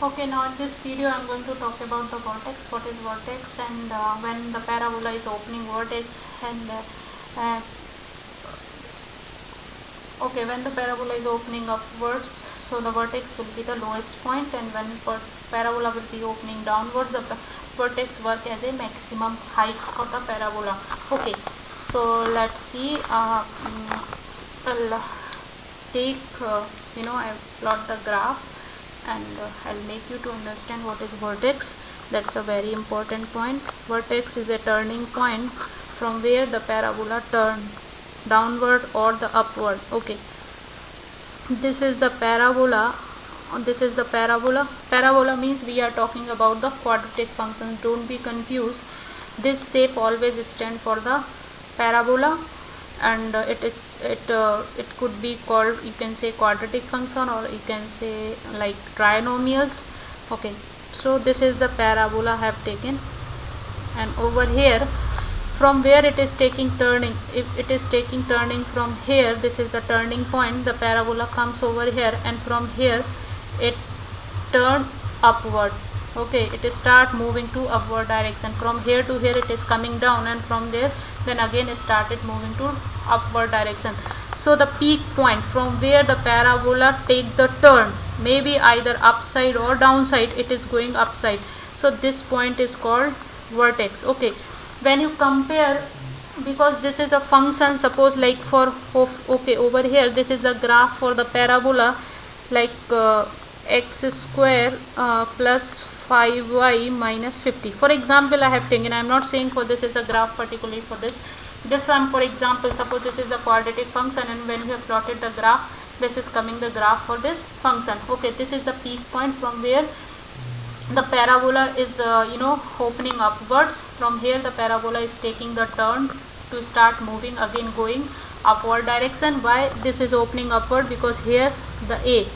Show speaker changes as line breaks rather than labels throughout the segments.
Okay, now in this video I am going to talk about the vertex, what is vertex, and when the parabola is opening vertex, and okay, when the parabola is opening upwards, so the vertex will be the lowest point, and when parabola will be opening downwards, the vertex work as a maximum height of the parabola. Okay, so let's see. I'll take I'll plot the graph, and I'll make you to understand what is vertex. That's a very important point. Vertex is a turning point from where the parabola turn downward or the upward. Okay, this is the parabola. Parabola means we are talking about the quadratic function. Don't be confused. This shape always stand for the parabola, and it could be called, you can say, quadratic function, or you can say like trinomials. Okay, so this is the parabola I have taken, and over here from where it is taking turning, if it is taking turning from here, this is the turning point, the parabola comes over here, and from here it turn upward. Okay, it is start moving to upward direction. From here to here it is coming down, and from there then again it started moving to upward direction. So the peak point from where the parabola take the turn, maybe either upside or downside, it is going upside. So this point is called vertex. Okay, when you compare, because this is a function, suppose like for okay, over here this is the graph for the parabola, like x square plus 5y minus 50. For example, I have taken, I am not saying for this is the graph particularly for this, just for example, suppose this is a quadratic function, and when you have plotted the graph, this is coming the graph for this function. Okay, this is the peak point from where the parabola is opening upwards. From here the parabola is taking the turn to start moving again, going upward direction. Why this is opening upward? Because here the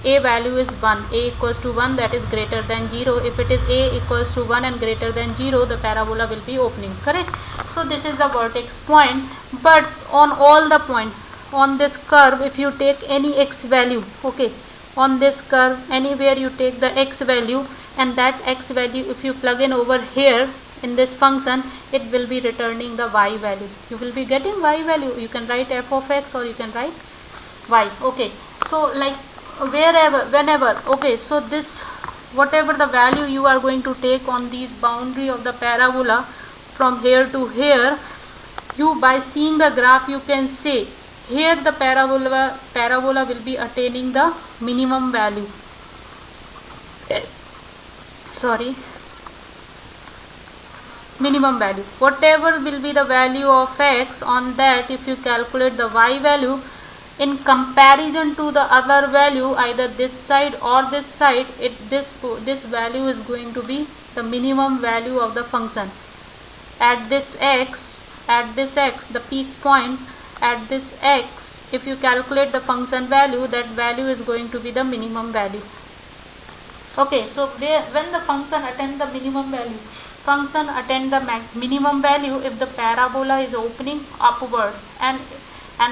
a value is 1, a equals to 1, that is greater than 0. If it is a equals to 1 and greater than 0, the parabola will be opening, correct? So this is the vertex point. But on all the point on this curve, if you take any x value, okay, on this curve anywhere you take the x value, and that x value if you plug in over here in this function, it will be returning the y value. You will be getting y value. You can write f of x, or you can write y. Okay, so like wherever, whenever, okay, so this whatever the value you are going to take on these boundary of the parabola from here to here, you by seeing the graph you can say here the parabola will be attaining the minimum value. Minimum value, whatever will be the value of x, on that if you calculate the y value in comparison to the other value, either this side or this side, this value is going to be the minimum value of the function. At this x, the peak point at this x, if you calculate the function value, that value is going to be the minimum value. Okay, so when the function attend the minimum value, minimum value if the parabola is opening upward, and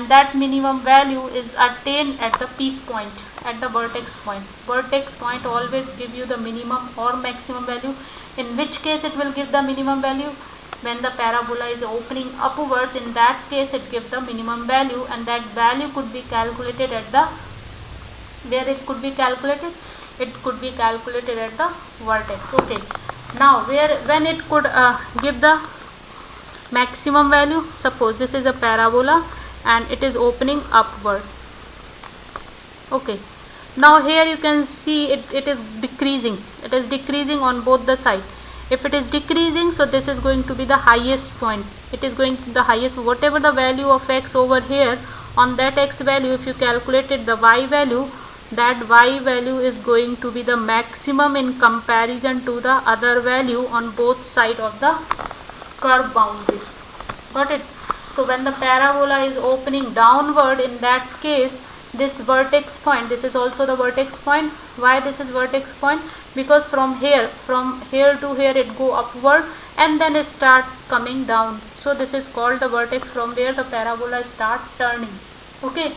that minimum value is attained at the peak point, at the vertex point. Vertex point always give you the minimum or maximum value. In which case it will give the minimum value? When the parabola is opening upwards, in that case it gives the minimum value, and that value could be calculated at the, where it could be calculated? It could be calculated at the vertex. Okay, now when it could give the maximum value, suppose this is a parabola and it is opening upward. Okay, now here you can see it is decreasing. It is decreasing on both the side. If it is decreasing, so this is going to be the highest point. It is going to the highest, whatever the value of x over here, on that x value if you calculated the y value, that y value is going to be the maximum in comparison to the other value on both sides of the curve boundary. Got it? So when the parabola is opening downward, in that case this vertex point, this is also the vertex point. Why this is vertex point? Because from here to here it go upward, and then it start coming down. So this is called the vertex, from where the parabola start turning. Okay,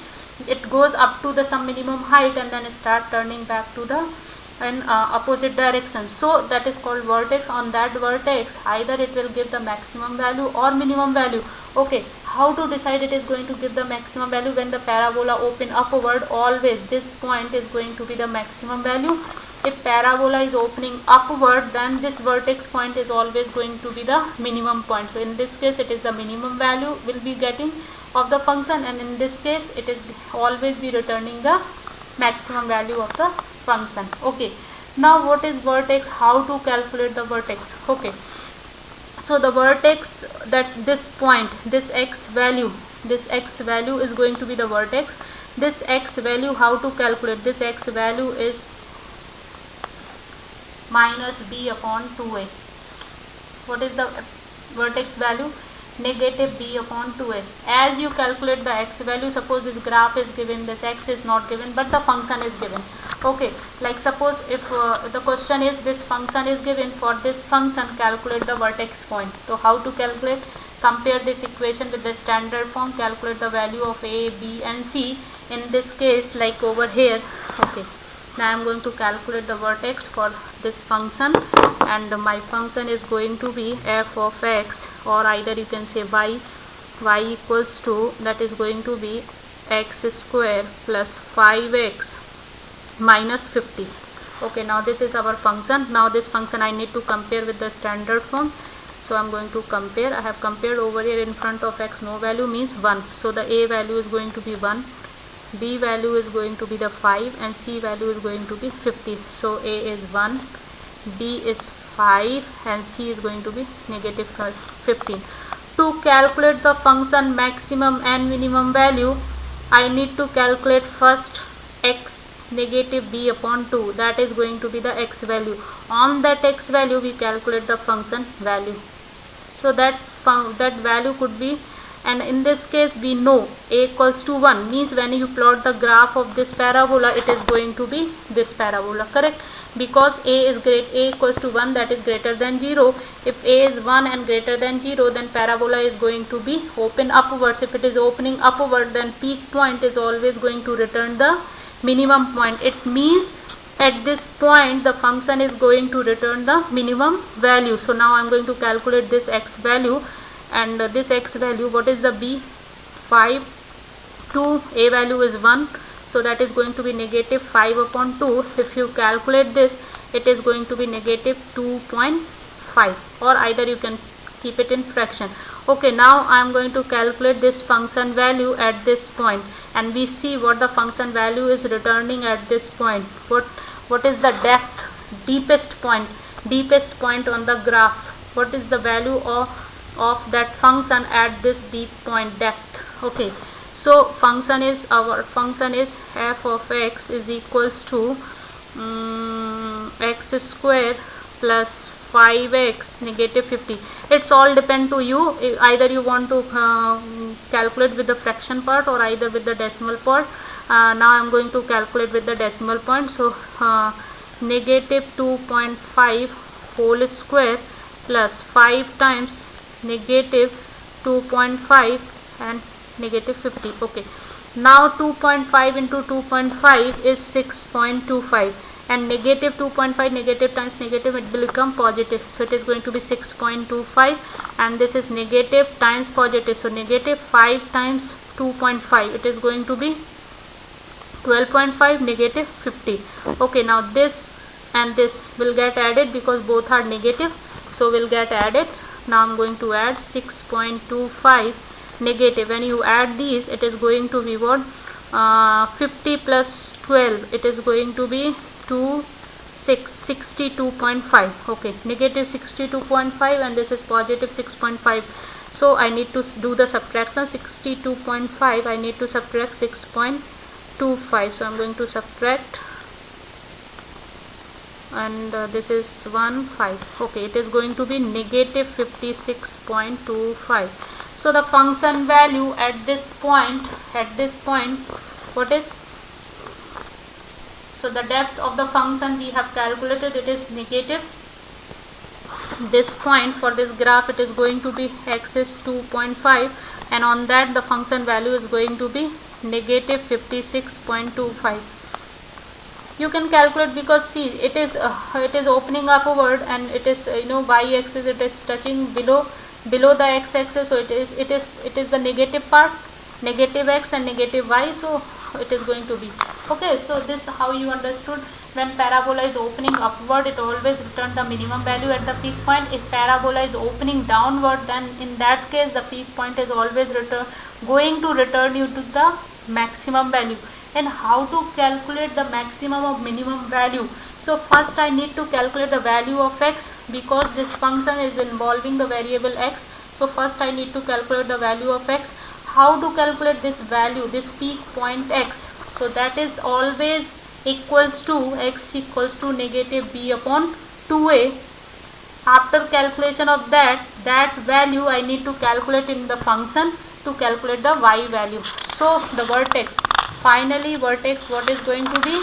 it goes up to the some minimum height, and then start turning back to the in opposite direction. So that is called vertex. On that vertex either it will give the maximum value or minimum value. Okay, how to decide it is going to give the maximum value? When the parabola open upward, always this point is going to be the maximum value. If parabola is opening upward, then this vertex point is always going to be the minimum point. So in this case it is the minimum value will be getting of the function, and in this case it is always be returning the maximum value of the function. Okay, now what is vertex? How to calculate the vertex? Okay, so the vertex, that this point, this x value is going to be the vertex. This x value, how to calculate? This x value is minus b upon 2a. What is the vertex value? Negative b upon 2a. As you calculate the x value, suppose this graph is given, this x is not given, but the function is given. Okay, like suppose if the question is this function is given, for this function calculate the vertex point. So how to calculate? Compare this equation with the standard form, calculate the value of a, b and c. In this case, like over here, okay, now I am going to calculate the vertex for this function, and my function is going to be f of x, or either you can say y equals to, that is going to be x square plus 5x minus 50. Okay, now this is our function. Now this function I need to compare with the standard form. So I am going to compare. I have compared over here. In front of x no value means 1. So the a value is going to be 1. B value is going to be the 5, and C value is going to be 50. So A is 1, B is 5, and C is going to be negative 15. To calculate the function maximum and minimum value, I need to calculate first x negative b upon 2. That is going to be the x value. On that x value we calculate the function value. So that value could be, and in this case we know a equals to 1, means when you plot the graph of this parabola, it is going to be this parabola, correct? Because a equals to 1, that is greater than 0. If a is 1 and greater than 0, then parabola is going to be open upwards. If it is opening upward, then peak point is always going to return the minimum point. It means at this point the function is going to return the minimum value. So now I am going to calculate this x value, and this x value, what is the b? 5, 2, a value is 1, so that is going to be negative 5 upon 2. If you calculate this, it is going to be negative 2.5, or either you can keep it in fraction. Okay, now I am going to calculate this function value at this point, and we see what the function value is returning at this point. What is the depth, deepest point on the graph? What is the value of that function at this deep point depth? Okay, so our function is f of x is equals to x square plus 5x negative 50. It's all depend to you. Either you want to calculate with the fraction part or either with the decimal part. Now I am going to calculate with the decimal point. So negative 2.5 whole square plus 5 times negative 2.5 and negative 50. Okay, now 2.5 into 2.5 is 6.25, and negative 2.5 negative times negative, it will become positive, so it is going to be 6.25, and this is negative times positive, so negative 5 times 2.5, it is going to be 12.5 negative 50. Okay, now this and this will get added because both are negative, so will get added. Now I am going to add 6.25 negative. When you add these, it is going to be what? 50 plus 12, it is going to be 62.5. okay, negative 62.5, and this is positive 6.5. so I need to do the subtraction. 62.5 I need to subtract 6.25, so I am going to subtract, and this is 5. Okay, it is going to be negative 56.25. so the function value at this point, what is? So the depth of the function we have calculated, it is negative. This point for this graph, it is going to be x is 2.5, and on that the function value is going to be negative 56.25. You can calculate, because see, it is opening upward, and it is y axis, it is touching below the x axis, so it is the negative part, negative x and negative y, so it is going to be okay. So this how you understood. When parabola is opening upward, it always return the minimum value at the peak point. If parabola is opening downward, then in that case the peak point is always going to return you to the maximum value. And how to calculate the maximum or minimum value? So first I need to calculate the value of x, because this function is involving the variable x. So first I need to calculate the value of x. How to calculate this value, this peak point x? So that is always equals to x equals to negative b upon 2a. After calculation of that value I need to calculate in the function to calculate the y value. So the vertex, finally vertex, what is going to be?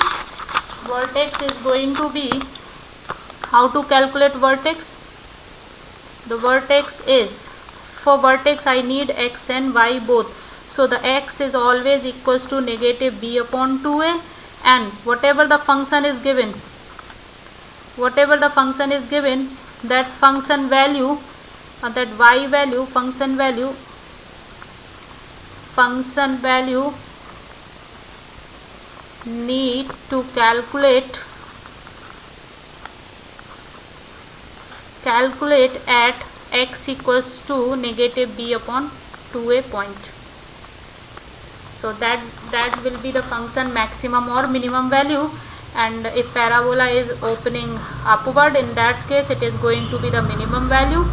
Vertex is going to be, how to calculate vertex? The vertex is, for vertex I need x and y both. So the x is always equals to negative b upon 2a, and whatever the function is given, that function value, that y value, function value need to calculate at x equals to negative b upon 2a point. So that will be the function maximum or minimum value. And if parabola is opening upward, in that case it is going to be the minimum value,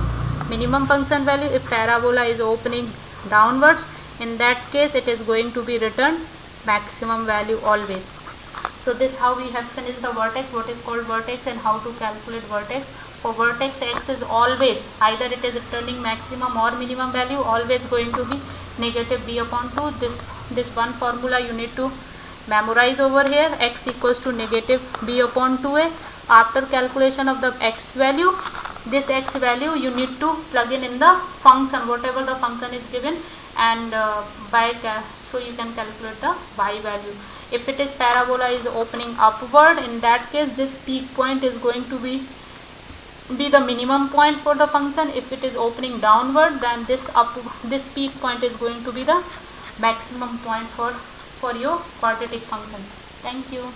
minimum function value. If parabola is opening downwards, in that case it is going to be returned maximum value always. So this how we have finished the vertex, what is called vertex, and how to calculate vertex. For vertex, x is always, either it is returning maximum or minimum value, always going to be negative b upon 2. This one formula you need to memorize over here, x equals to negative b upon 2a. After calculation of the x value, this x value you need to plug in the function, whatever the function is given, and so you can calculate the y value. If it is parabola is opening upward, in that case this peak point is going to be the minimum point for the function. If it is opening downward, then this peak point is going to be the maximum point for your quadratic function. Thank you.